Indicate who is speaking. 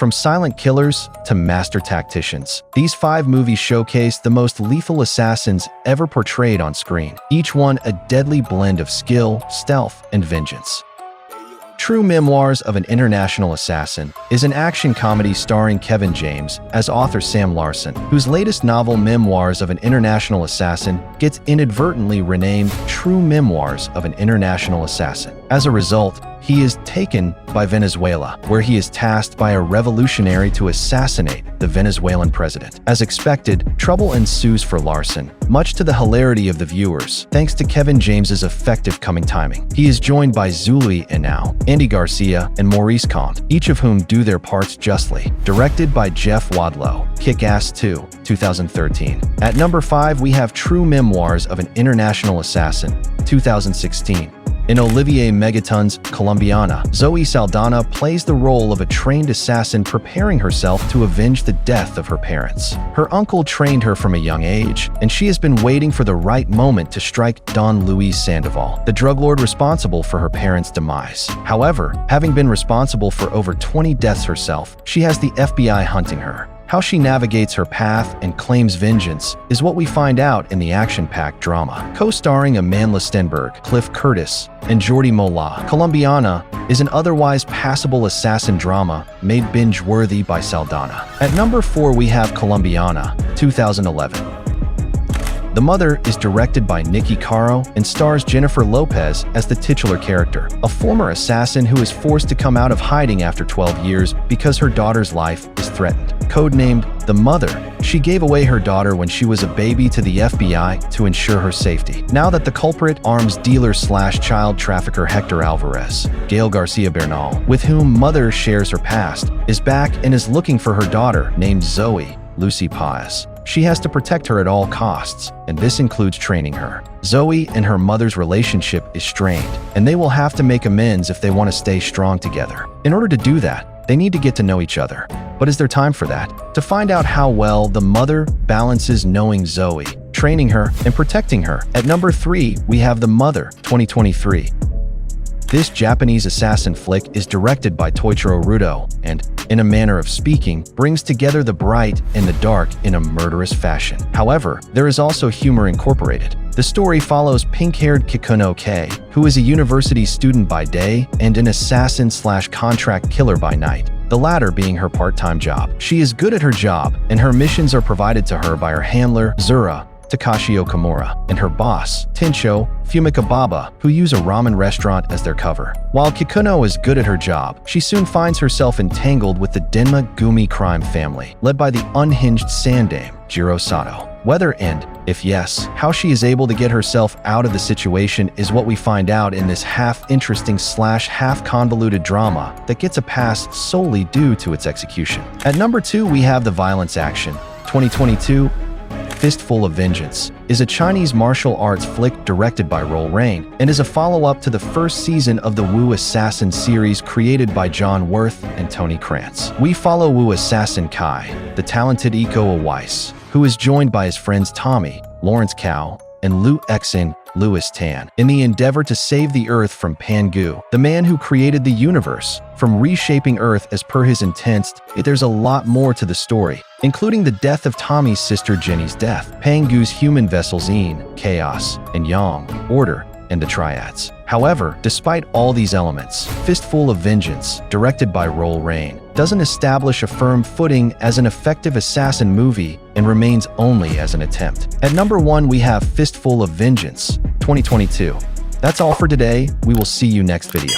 Speaker 1: From silent killers to master tacticians, these 5 movies showcase the most lethal assassins ever portrayed on screen, each one a deadly blend of skill, stealth, and vengeance. True Memoirs of an International Assassin is an action comedy starring Kevin James as author Sam Larson, whose latest novel Memoirs of an International Assassin gets inadvertently renamed True Memoirs of an International Assassin. As a result, he is taken by Venezuela, where he is tasked by a revolutionary to assassinate the Venezuelan president. As expected, trouble ensues for Larson, much to the hilarity of the viewers, thanks to Kevin James's effective coming timing. He is joined by Zoe Saldana, Andy Garcia, and Maurice Comte, each of whom do their parts justly. Directed by Jeff Wadlow, Kick-Ass 2, 2013. At number 5, we have True Memoirs of an International Assassin, 2016. In Olivier Megaton's Colombiana, Zoe Saldana plays the role of a trained assassin preparing herself to avenge the death of her parents. Her uncle trained her from a young age, and she has been waiting for the right moment to strike Don Luis Sandoval, the drug lord responsible for her parents' demise. However, having been responsible for over 20 deaths herself, she has the FBI hunting her. How she navigates her path and claims vengeance is what we find out in the action-packed drama. Co-starring Amandla Stenberg, Cliff Curtis, and Jordi Mola, Colombiana is an otherwise passable assassin drama made binge-worthy by Saldana. At number 4, we have Colombiana, 2011. The Mother is directed by Nicky Caro and stars Jennifer Lopez as the titular character, a former assassin who is forced to come out of hiding after 12 years because her daughter's life is threatened. Codenamed The Mother, she gave away her daughter when she was a baby to the FBI to ensure her safety. Now that the culprit, arms dealer/child trafficker Hector Alvarez, Gail Garcia Bernal, with whom Mother shares her past, is back and is looking for her daughter, named Zoe Lucy Paez. She has to protect her at all costs, and this includes training her. Zoe and her mother's relationship is strained, and they will have to make amends if they want to stay strong together. In order to do that, they need to get to know each other. But is there time for that? To find out how well the mother balances knowing Zoe, training her, and protecting her, at number 3, we have The Mother, 2023. This Japanese assassin flick is directed by Toichiro Rudo and, in a manner of speaking, brings together the bright and the dark in a murderous fashion. However, there is also humor incorporated. The story follows pink-haired Kikuno Kei, who is a university student by day and an assassin/contract killer by night, the latter being her part-time job. She is good at her job, and her missions are provided to her by her handler, Zura Takashi Okamura, and her boss, Tincho Fumikababa, who use a ramen restaurant as their cover. While Kikuno is good at her job, she soon finds herself entangled with the Denma Gumi crime family, led by the unhinged Sandame, Jiro Sato. Whether and, if yes, how she is able to get herself out of the situation is what we find out in this half-interesting/half-convoluted drama that gets a pass solely due to its execution. At number 2, we have the violence action, 2022. Fistful of Vengeance is a Chinese martial arts flick directed by Roll Rain and is a follow-up to the first season of the Wu Assassin series created by John Worth and Tony Krantz. We follow Wu Assassin Kai, the talented Iko Uwais, who is joined by his friends Tommy, Lawrence Cao, and Liu Exing, Louis Tan, in the endeavor to save the Earth from Pangu, the man who created the universe. From reshaping Earth as per his intents, there's a lot more to the story, including the death of Tommy's sister Jenny's death, Pangu's human vessels Yin, Chaos, and Yang, Order, and the Triads. However, despite all these elements, Fistful of Vengeance, directed by Roll Rain, doesn't establish a firm footing as an effective assassin movie and remains only as an attempt. At number 1, we have Fistful of Vengeance, 2022. That's all for today. We will see you next video.